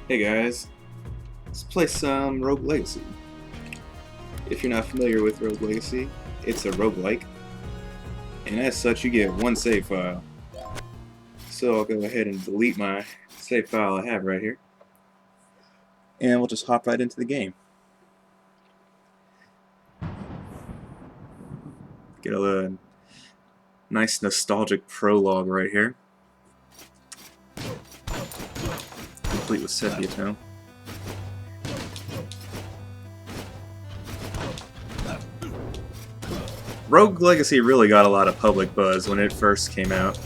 Hey guys, let's play some Rogue Legacy. If you're not familiar with Rogue Legacy, it's a roguelike, and as such you get one save file. So I'll go ahead and delete my save file I have right here, and we'll just hop right into the game. Get a nice nostalgic prologue right here, complete with sepia tone. Rogue Legacy really got a lot of public buzz when it first came out.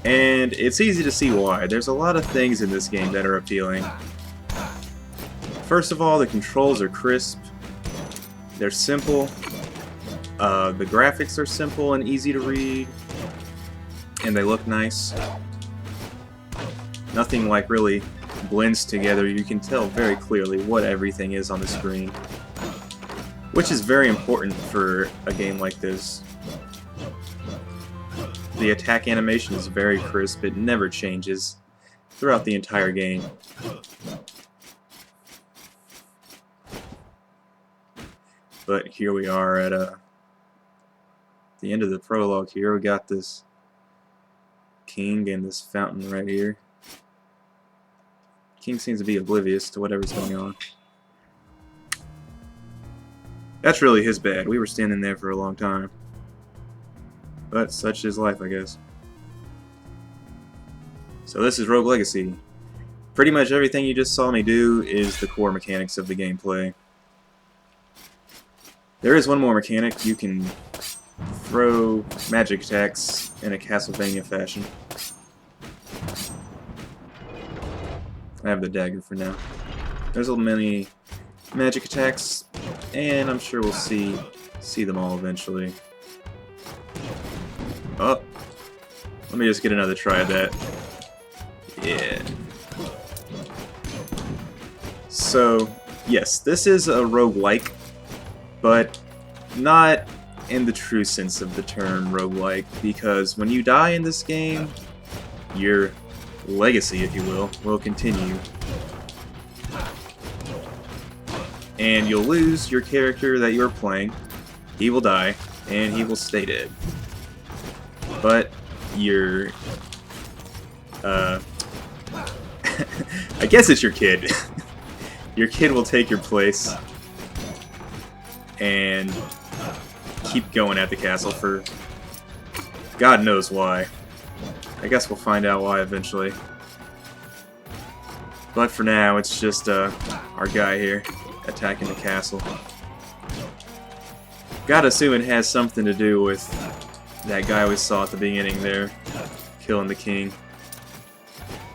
And it's easy to see why. There's a lot of things in this game that are appealing. First of all, the controls are crisp. They're simple. The graphics are simple and easy to read. And they look nice. Nothing like really blends together. You can tell very clearly what everything is on the screen. Which is very important for a game like this. The attack animation is very crisp, it never changes throughout the entire game. But here we are at the end of the prologue here. We got this king and this fountain right here. King seems to be oblivious to whatever's going on. That's really his bad. We were standing there for a long time. But such is life, I guess. So this is Rogue Legacy. Pretty much everything you just saw me do is the core mechanics of the gameplay. There is one more mechanic. You can throw magic attacks in a Castlevania fashion. I have the dagger for now. There's many magic attacks, and I'm sure we'll see them all eventually. Oh, let me just get another try at that. Yeah. So, yes, this is a roguelike, but not in the true sense of the term roguelike, because when you die in this game, your legacy, if you will continue. And you'll lose your character that you're playing. He will die, and he will stay dead. But your I guess it's your kid. Your kid will take your place and keep going at the castle for God knows why. I guess we'll find out why eventually. But for now, it's just our guy here attacking the castle. Gotta assume it has something to do with that guy we saw at the beginning there, killing the king.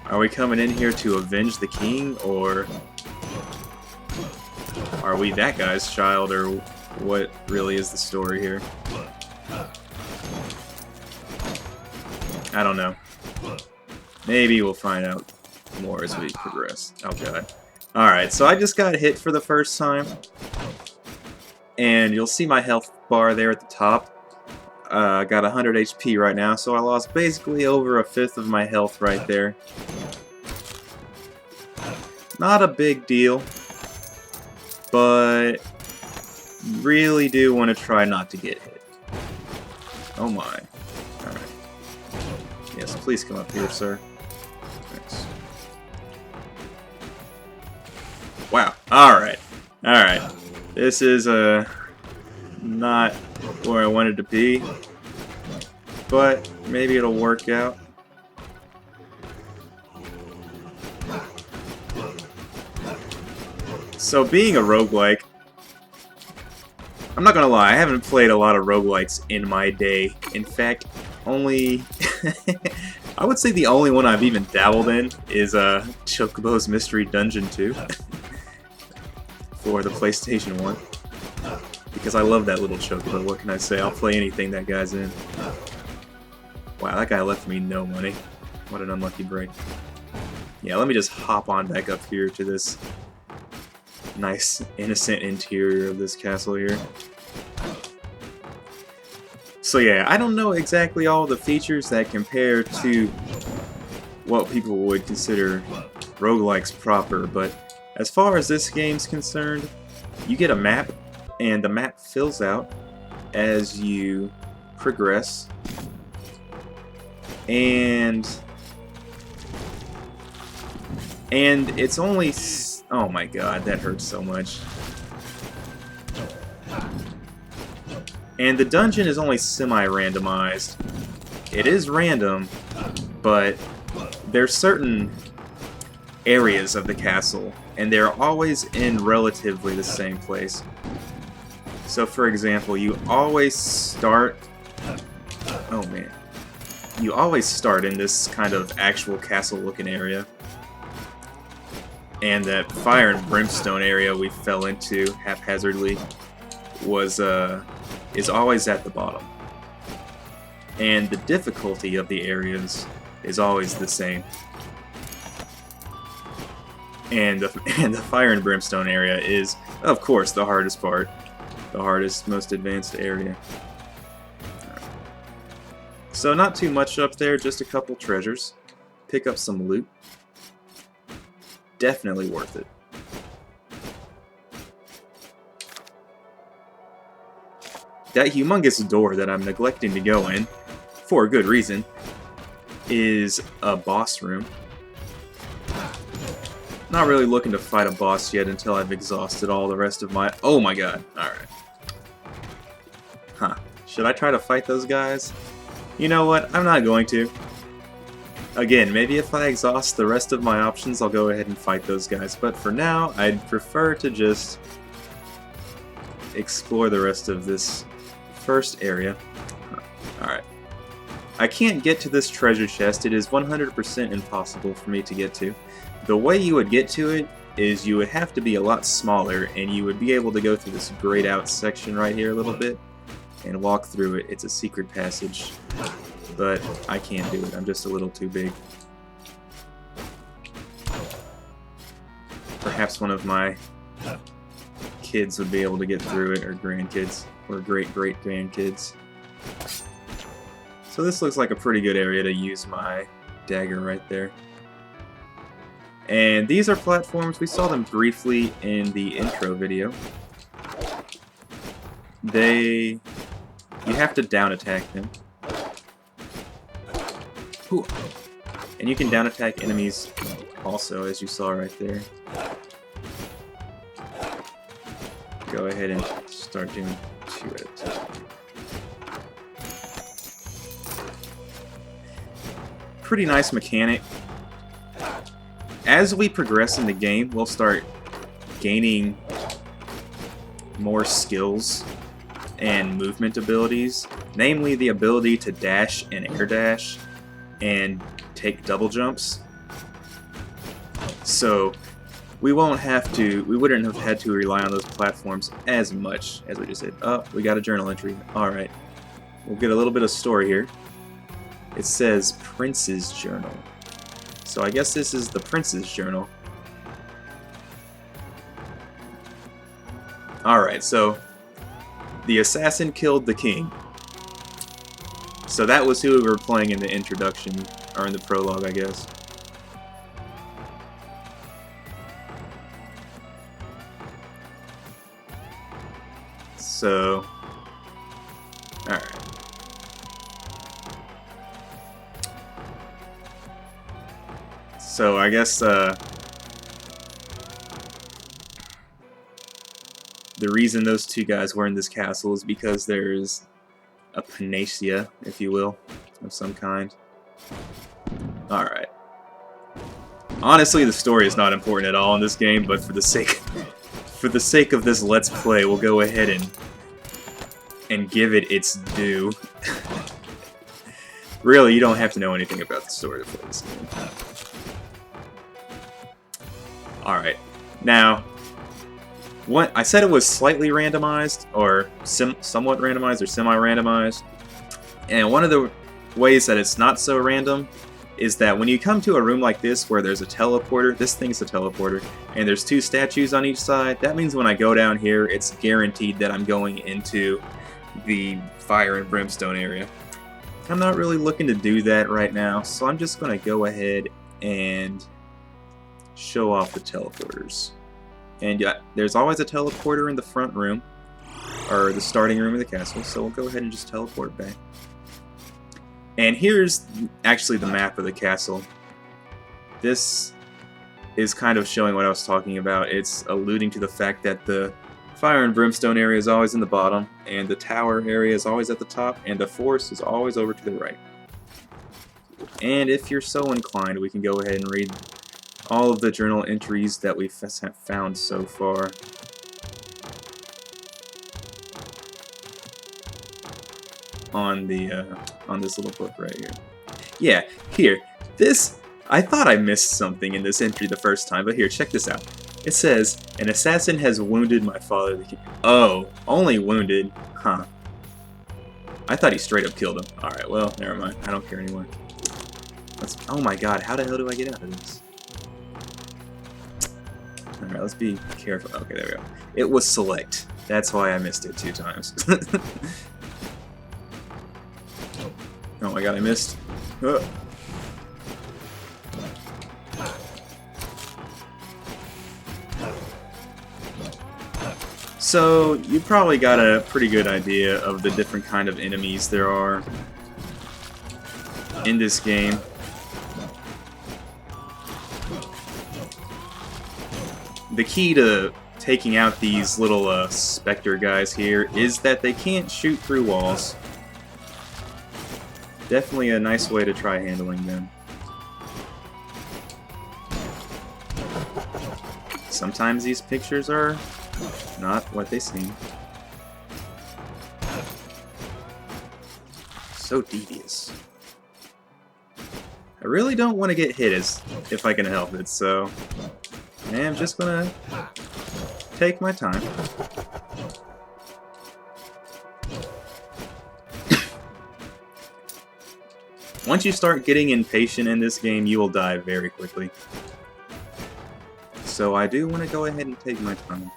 Are we coming in here to avenge the king, or are we that guy's child, or what really is the story here? I don't know. Maybe we'll find out more as we progress. Oh god. Alright, so I just got hit for the first time. And you'll see my health bar there at the top. I got 100 HP right now, so I lost basically over a fifth of my health right there. Not a big deal, but really do want to try not to get hit. Oh my. Alright. Yes, please come up here, sir. Thanks. Wow. Alright. Alright. This is not where I wanted to be, but maybe it'll work out. So being a roguelike, I'm not gonna lie, I haven't played a lot of roguelikes in my day. In fact, only I would say the only one I've even dabbled in is Chocobo's Mystery Dungeon 2 for the PlayStation 1. Because I love that little Chocobo, what can I say? I'll play anything that guy's in. Wow, that guy left me no money. What an unlucky break. Yeah, let me just hop on back up here to this nice, innocent interior of this castle here. So yeah, I don't know exactly all the features that compare to what people would consider roguelikes proper, but as far as this game's concerned, you get a map, and the map fills out as you progress, and it's only... oh my god, that hurts so much. And the dungeon is only semi-randomized. It is random, but there's certain areas of the castle, and they're always in relatively the same place. So for example, you always start... oh man. You always start in this kind of actual castle-looking area. And that fire and brimstone area we fell into haphazardly is always at the bottom. And the difficulty of the areas is always the same. And the fire and brimstone area is, of course, the hardest part. The hardest, most advanced area. So not too much up there, just a couple treasures. Pick up some loot. Definitely worth it. That humongous door that I'm neglecting to go in, for a good reason, is a boss room. Not really looking to fight a boss yet until I've exhausted all the rest of my... oh my god, alright. Huh. Should I try to fight those guys? You know what, I'm not going to. Again, maybe if I exhaust the rest of my options, I'll go ahead and fight those guys. But for now, I'd prefer to just explore the rest of this first area. Alright. I can't get to this treasure chest. It is 100% impossible for me to get to. The way you would get to it is you would have to be a lot smaller, and you would be able to go through this grayed out section right here a little bit and walk through it. It's a secret passage. But I can't do it. I'm just a little too big. Perhaps one of my kids would be able to get through it, or grandkids, or great-great-grandkids. So this looks like a pretty good area to use my dagger right there. And these are platforms. We saw them briefly in the intro video. You have to down attack them. Ooh. And you can down attack enemies also, as you saw right there. Go ahead and start doing 2 at a time. Pretty nice mechanic. As we progress in the game, we'll start gaining more skills and movement abilities, namely the ability to dash and air dash and take double jumps. So we wouldn't have had to rely on those platforms as much as we just did. Oh, we got a journal entry. Alright. We'll get a little bit of story here. It says Prince's Journal. So I guess this is the Prince's Journal. Alright, so the assassin killed the king. So that was who we were playing in the introduction, or in the prologue, I guess. So, alright. So I guess the reason those two guys were in this castle is because there's a panacea, if you will, of some kind. Alright. Honestly, the story is not important at all in this game, but for the sake of this Let's Play, we'll go ahead and give it its due. Really, you don't have to know anything about the story to play this game. Alright. Now, I said it was slightly randomized, or somewhat randomized, or semi-randomized. And one of the ways that it's not so random is that when you come to a room like this where there's a teleporter, this thing's a teleporter, and there's 2 statues on each side, that means when I go down here, it's guaranteed that I'm going into the fire and brimstone area. I'm not really looking to do that right now, so I'm just going to go ahead and show off the teleporters. And yeah, there's always a teleporter in the front room, or the starting room of the castle, so we'll go ahead and just teleport back. And here's actually the map of the castle. This is kind of showing what I was talking about. It's alluding to the fact that the fire and brimstone area is always in the bottom, and the tower area is always at the top, and the forest is always over to the right. And if you're so inclined, we can go ahead and read all of the journal entries that we've found so far. On this little book right here. Yeah, here. This, I thought I missed something in this entry the first time, but here, check this out. It says, an assassin has wounded my father. Oh, only wounded? Huh. I thought he straight up killed him. Alright, well, never mind. I don't care anymore. Oh my god, how the hell do I get out of this? Alright, let's be careful. Okay, there we go. It was select. That's why I missed it 2 times. Oh my god, I missed. So, you probably got a pretty good idea of the different kind of enemies there are in this game. The key to taking out these little specter guys here is that they can't shoot through walls. Definitely a nice way to try handling them. Sometimes these pictures are not what they seem. So devious. I really don't want to get hit if I can help it, so I am just gonna take my time. Once you start getting impatient in this game, you will die very quickly. So I do want to go ahead and take my time.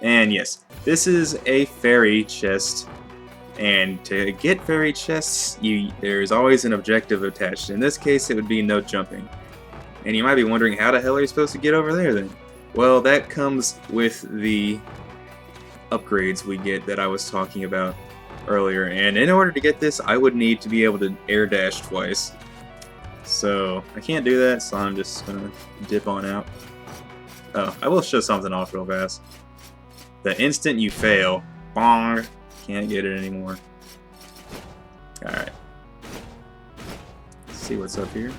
And yes, this is a fairy chest. And to get fairy chests, there's always an objective attached. In this case, it would be no jumping. And you might be wondering, how the hell are you supposed to get over there then? Well, that comes with the upgrades we get that I was talking about earlier, and in order to get this, I would need to be able to air dash twice. So I can't do that, so I'm just gonna dip on out. Oh, I will show something off real fast. The instant you fail, bong, can't get it anymore. Alright. Let's see what's up here.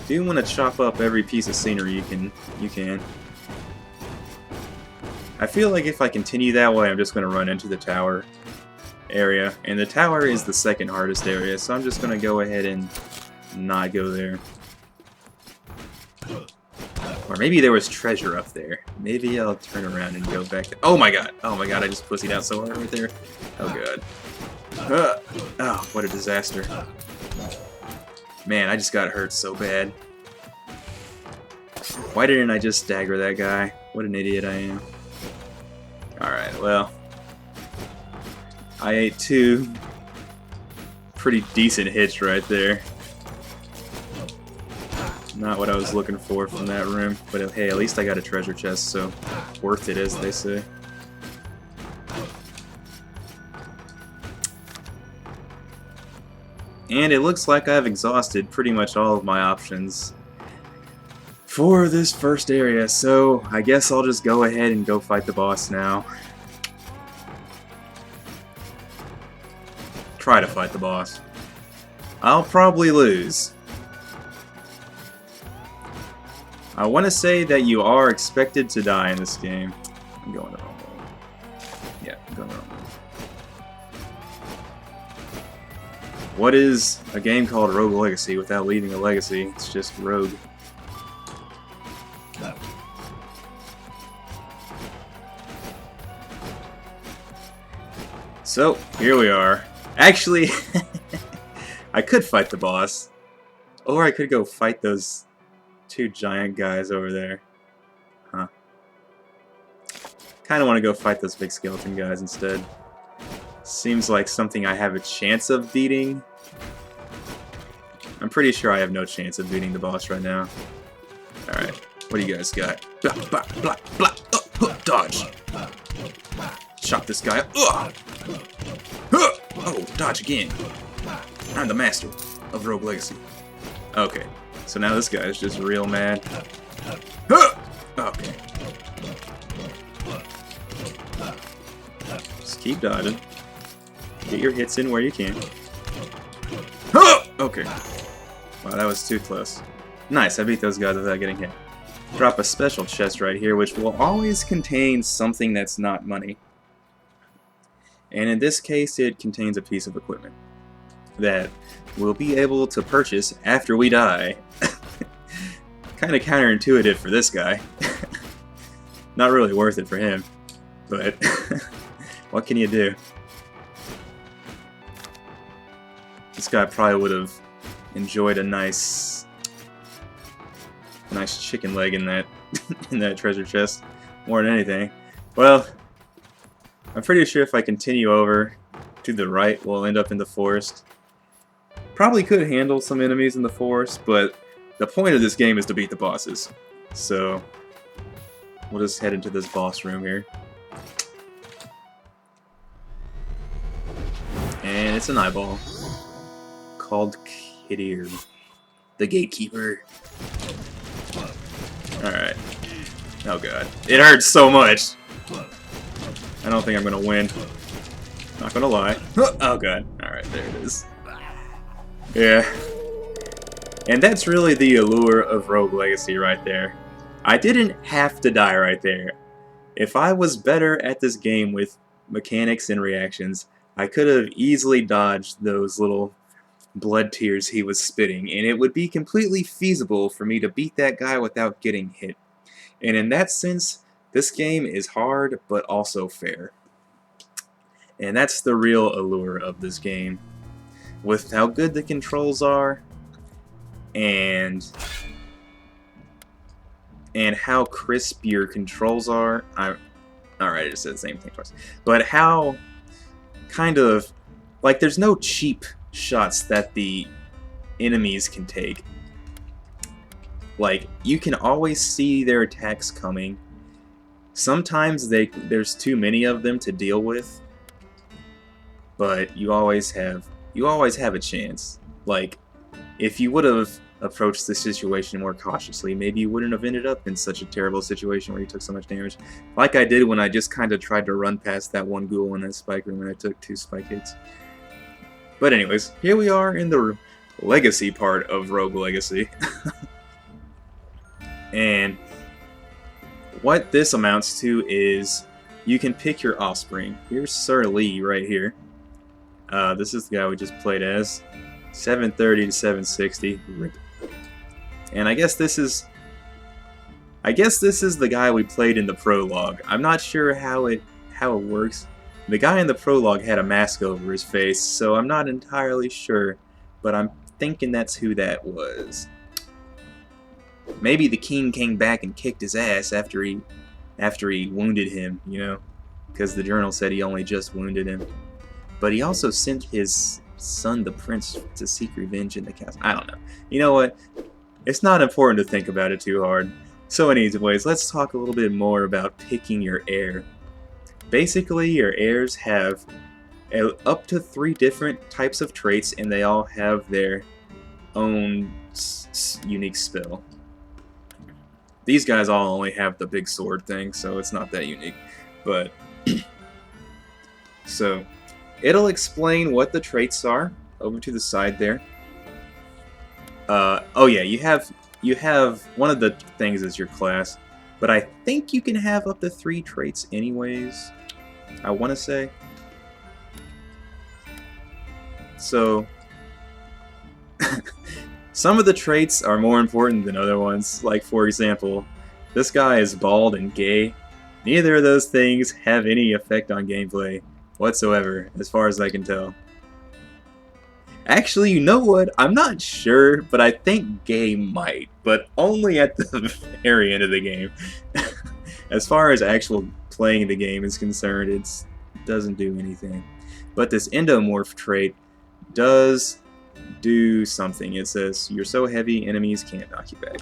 Do want to chop up every piece of scenery you can. I feel like if I continue that way, I'm just going to run into the tower area. And the tower is the second hardest area, so I'm just going to go ahead and not go there. Or maybe there was treasure up there. Maybe I'll turn around and go back. Oh my god! Oh my god, I just pussied out so hard right there. Oh god. Oh, what a disaster. Man, I just got hurt so bad. Why didn't I just stagger that guy? What an idiot I am. Alright, well. I ate 2 pretty decent hits right there. Not what I was looking for from that room, but hey, at least I got a treasure chest, so worth it, as they say. And it looks like I've exhausted pretty much all of my options for this first area, so I guess I'll just go ahead and go fight the boss now. Try to fight the boss. I'll probably lose. I want to say that you are expected to die in this game. I'm going the wrong way. Yeah, I'm going the wrong way. What is a game called Rogue Legacy without leaving a legacy? It's just Rogue. So, here we are. Actually, I could fight the boss. Or I could go fight those 2 giant guys over there. Huh. kind of want to go fight those big skeleton guys instead. Seems like something I have a chance of beating. I'm pretty sure I have no chance of beating the boss right now. Alright, what do you guys got? Blah, blah, blah, blah. Dodge! Chop this guy up. Oh, dodge again. I'm the master of Rogue Legacy. Okay, so now this guy is just real mad. Okay. Just keep dodging. Get your hits in where you can. Okay. Wow, that was too close. Nice, I beat those guys without getting hit. Drop a special chest right here, which will always contain something that's not money. And in this case, it contains a piece of equipment that we'll be able to purchase after we die. Kind of counterintuitive for this guy. Not really worth it for him, but what can you do? This guy probably would have enjoyed a nice chicken leg in that in that treasure chest more than anything. Well, I'm pretty sure if I continue over to the right, we'll end up in the forest. Probably could handle some enemies in the forest, but the point of this game is to beat the bosses. So we'll just head into this boss room here. And it's an eyeball called heir, the gatekeeper. Alright. Oh god. It hurts so much! I don't think I'm gonna win. Not gonna lie. Oh god. Alright, there it is. Yeah. And that's really the allure of Rogue Legacy right there. I didn't have to die right there. If I was better at this game with mechanics and reactions, I could have easily dodged those little blood tears he was spitting, and it would be completely feasible for me to beat that guy without getting hit. And in that sense, this game is hard, but also fair. And that's the real allure of this game. With how good the controls are, and how crisp your controls are. Alright, I just said the same thing twice. But how kind of, like, there's no cheap shots that the enemies can take. Like, you can always see their attacks coming. Sometimes there's too many of them to deal with, but you always have a chance. Like, if you would have approached the situation more cautiously, maybe you wouldn't have ended up in such a terrible situation where you took so much damage. Like I did when I just kind of tried to run past that one ghoul in that spike room and I took 2 spike hits. But anyways, here we are in the legacy part of Rogue Legacy. And what this amounts to is you can pick your offspring. Here's Sir Lee right here. This is the guy we just played as. 730 to 760. Rip. And I guess this is the guy we played in the prologue. I'm not sure how it works. The guy in the prologue had a mask over his face, so I'm not entirely sure, but I'm thinking that's who that was. Maybe the king came back and kicked his ass after he wounded him, you know, because the journal said he only just wounded him. But he also sent his son, the prince, to seek revenge in the castle. I don't know. You know what? It's not important to think about it too hard. So anyways, let's talk a little bit more about picking your heir. Basically, your heirs have up to 3 different types of traits, and they all have their own unique spell. These guys all only have the big sword thing, so it's not that unique. But so it'll explain what the traits are over to the side there. Oh yeah, you have one of the things is your class, but I think you can have up to 3 traits anyways. I want to say. So some of the traits are more important than other ones. Like, for example, this guy is bald and gay. Neither of those things have any effect on gameplay whatsoever, as far as I can tell. Actually, you know what? I'm not sure, but I think gay might, but only at the very end of the game. As far as actual playing the game is concerned, it doesn't do anything. But this endomorph trait does do something. It says, you're so heavy, enemies can't knock you back.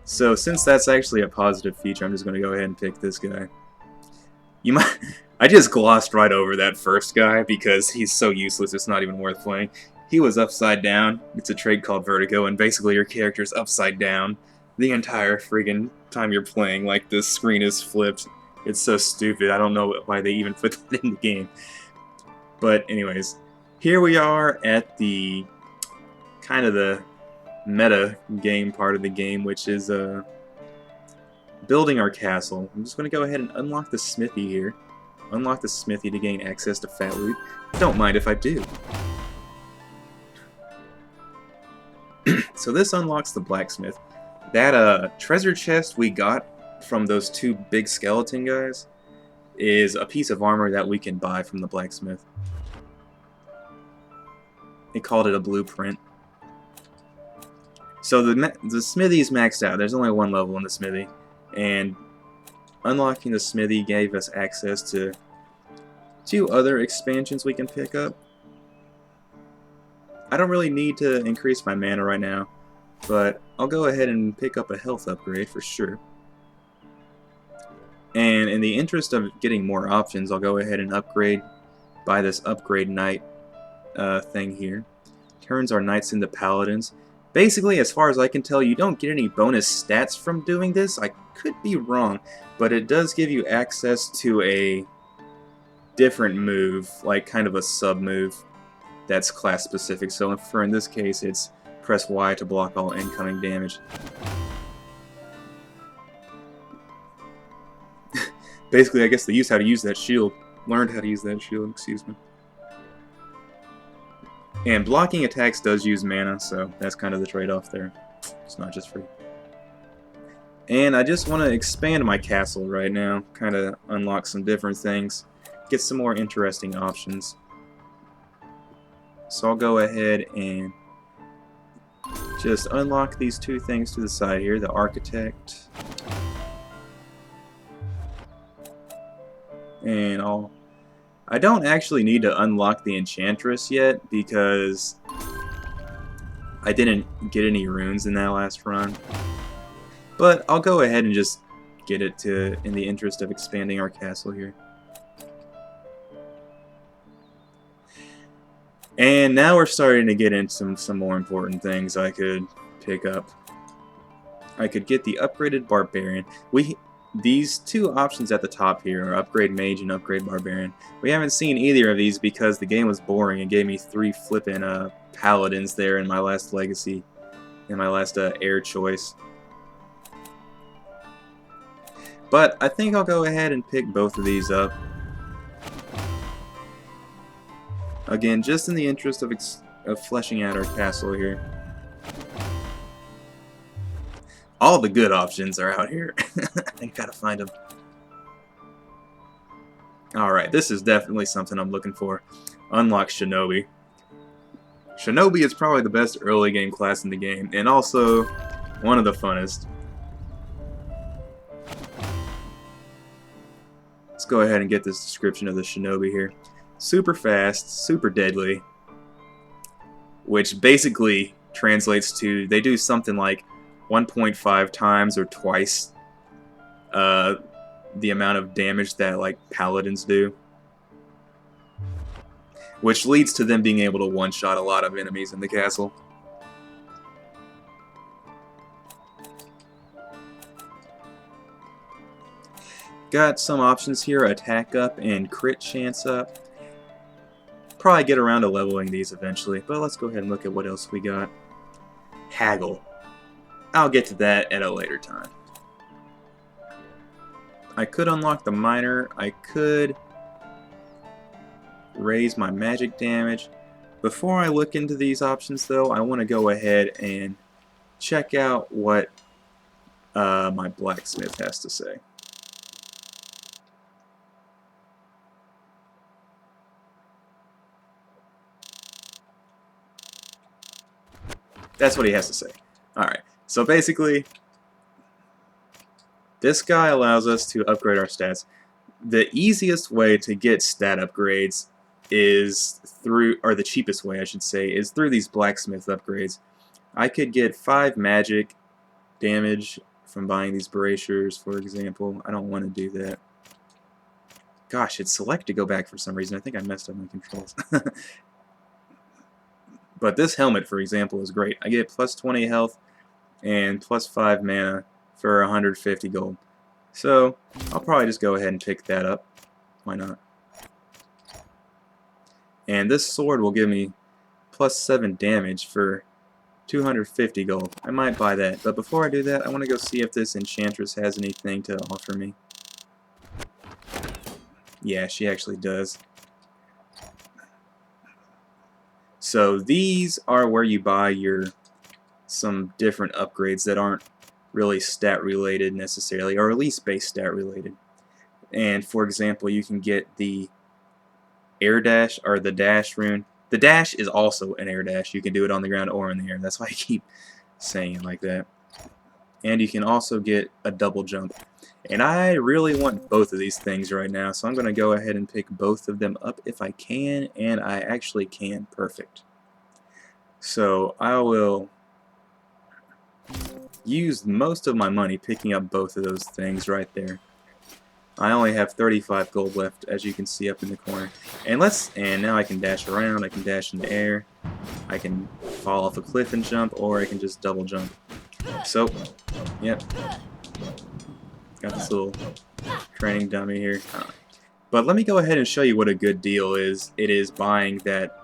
So since that's actually a positive feature, I'm just going to go ahead and pick this guy. You might... I just glossed right over that first guy because he's so useless it's not even worth playing. He was upside down. It's a trait called Vertigo, and basically your character's upside down the entire friggin' time you're playing. Like, the screen is flipped. It's so stupid. I don't know why they even put that in the game. But anyways, here we are at the kind of the meta game part of the game, which is building our castle. I'm just going to go ahead and unlock the smithy here. Unlock the smithy to gain access to fat loot. Don't mind if I do. So this unlocks the blacksmith. That treasure chest we got from those two big skeleton guys is a piece of armor that we can buy from the blacksmith. They called it a blueprint. So the smithy's maxed out. There's only one level in the smithy, and unlocking the smithy gave us access to 2 other expansions we can pick up. I don't really need to increase my mana right now, but I'll go ahead and pick up a health upgrade for sure. And in the interest of getting more options, I'll go ahead and upgrade by this upgrade knight thing here. Turns our knights into paladins. Basically, as far as I can tell, you don't get any bonus stats from doing this. I could be wrong, but it does give you access to a different move, like kind of a sub-move that's class-specific. So for in this case, it's press Y to block all incoming damage. Basically, I guess they used how to use that shield. Learned how to use that shield, excuse me. And blocking attacks does use mana, so that's kind of the trade-off there. It's not just free. And I just want to expand my castle right now, kind of unlock some different things, get some more interesting options. So I'll go ahead and just unlock these 2 things to the side here, the architect. And I don't actually need to unlock the enchantress yet because I didn't get any runes in that last run. But I'll go ahead and just get it in the interest of expanding our castle here. And now we're starting to get into some more important things I could pick up. I could get the upgraded barbarian. These 2 options at the top here are upgrade mage and upgrade barbarian. We haven't seen either of these because the game was boring and gave me 3 flippin' paladins there in my last legacy, in my last heir choice. But I think I'll go ahead and pick both of these up. Again, just in the interest of fleshing out our castle here. All the good options are out here. I gotta find them. Alright, this is definitely something I'm looking for. Unlock Shinobi. Shinobi is probably the best early game class in the game, and also one of the funnest. Let's go ahead and get this description of the Shinobi here. Super fast, super deadly, which basically translates to they do something like 1.5 times or twice the amount of damage that like paladins do, which leads to them being able to one-shot a lot of enemies in the castle. Got some options here, attack up and crit chance up. Probably get around to leveling these eventually, but let's go ahead and look at what else we got. Haggle. I'll get to that at a later time. I could unlock the miner. I could raise my magic damage. Before I look into these options though, I want to go ahead and check out what my blacksmith has to say. That's what he has to say. Alright, so basically, this guy allows us to upgrade our stats. the easiest way to get stat upgrades is through, or the cheapest way I should say, is through these blacksmith upgrades. I could get 5 magic damage from buying these bracers, for example. I don't want to do that. Gosh, it's select to go back for some reason. I think I messed up my controls. But this helmet, for example, is great. I get plus 20 health and plus 5 mana for 150 gold. So I'll probably just go ahead and pick that up. Why not? And this sword will give me plus 7 damage for 250 gold. I might buy that. But before I do that, I want to go see if this enchantress has anything to offer me. Yeah, she actually does. So these are where you buy some different upgrades that aren't really stat related necessarily, or at least base stat related. And for example, you can get the air dash, or the dash rune. The dash is also an air dash. You can do it on the ground or in the air. That's why I keep saying it like that. And you can also get a double jump. And I really want both of these things right now, so I'm going to go ahead and pick both of them up if I can, and I actually can. Perfect. So I will use most of my money picking up both of those things right there. I only have 35 gold left, as you can see up in the corner. And now I can dash around, I can dash in the air, I can fall off a cliff and jump, or I can just double jump. So, yep. Got this little training dummy here. But let me go ahead and show you what a good deal is. It is buying that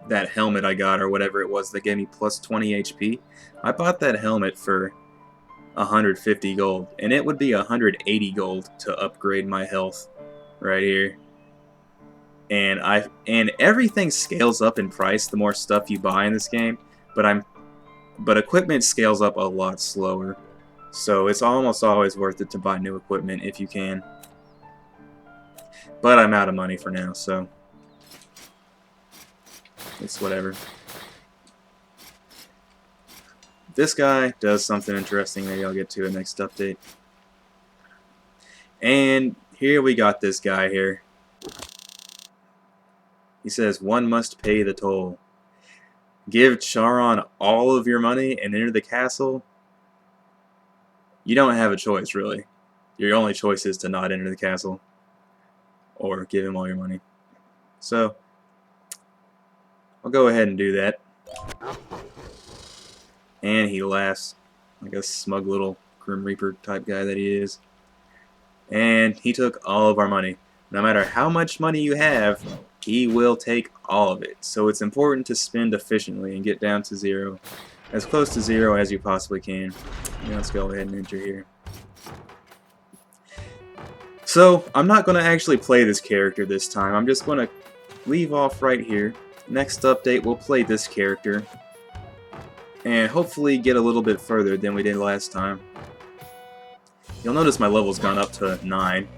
that helmet I got, or whatever it was that gave me plus 20 HP. I bought that helmet for 150 gold, and it would be 180 gold to upgrade my health right here. And everything scales up in price the more stuff you buy in this game, but equipment scales up a lot slower. So it's almost always worth it to buy new equipment if you can. But I'm out of money for now, so it's whatever. This guy does something interesting. Maybe I'll get to it next update. And here we got this guy here. He says, one must pay the toll. Give Charon all of your money and enter the castle. You don't have a choice, really. Your only choice is to not enter the castle, or give him all your money. So I'll go ahead and do that. And he laughs like a smug little Grim Reaper type guy that he is. And he took all of our money. No matter how much money you have, he will take all of it. So it's important to spend efficiently and get down to zero. As close to zero as you possibly can. Now let's go ahead and enter here. So I'm not going to actually play this character this time. I'm just going to leave off right here. Next update we'll play this character. And hopefully get a little bit further than we did last time. You'll notice my level's gone up to 9.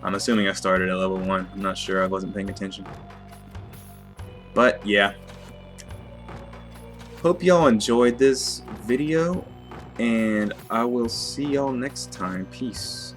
I'm assuming I started at level 1. I'm not sure, I wasn't paying attention. But yeah. Hope y'all enjoyed this video, and I will see y'all next time. Peace.